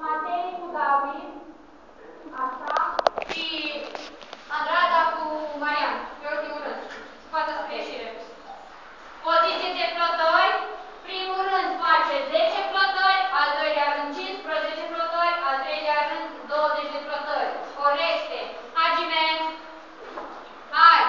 Matei cu David, așa, și Andrada cu Marian, pe ultimul rând. Scoată spre ieșire. Poziție de flotări. Primul rând face 10 flotări, al doilea rând 15 flotări, al treilea rând 20 de flotări. Corecte. Agiment. Hai!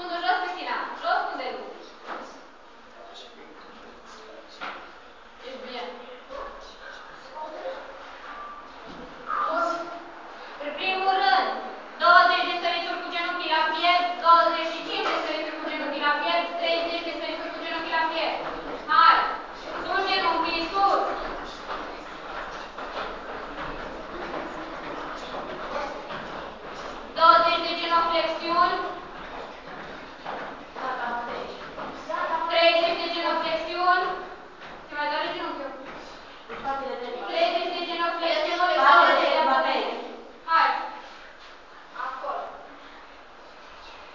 Unul jos, Cristina. Jos, unde nu? Ești bine. În primul rând, 20 de sărituri cu genunchii la piept, 25 de sărituri cu genunchii la piept, 30 de sărituri cu genunchii la piept. Hai! Sus genunchii, sus! De genoflexiuni. 30 de genoflexiuni. Se mai doare genunchiul? 30 de genoflexiuni. Hai. Acolo.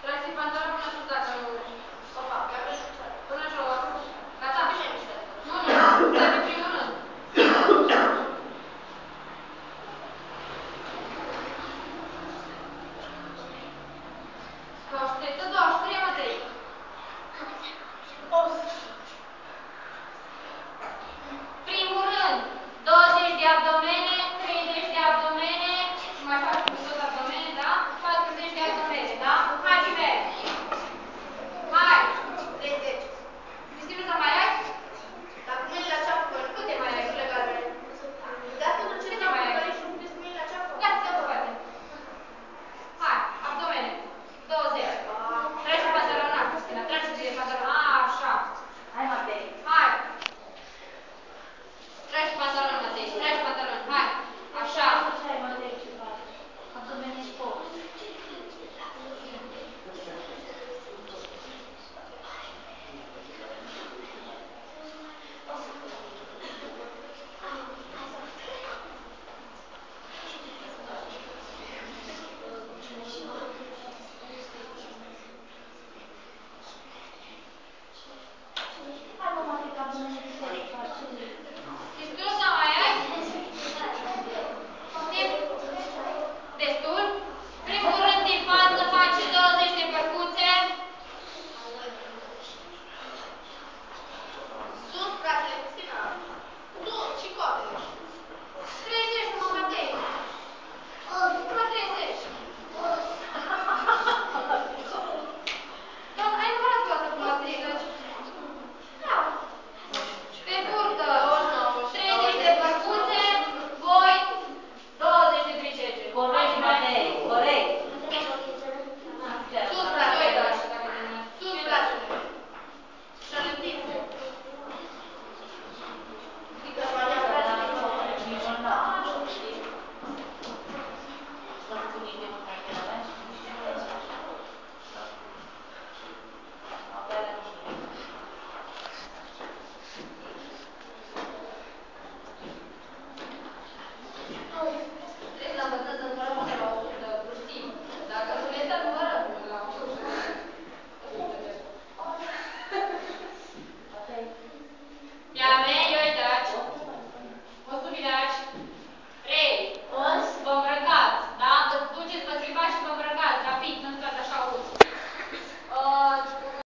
Tragi pantaloni până sus dacă nu... Opa, până jos. Gata? Nu, stai pe primul rând. 23, Matei.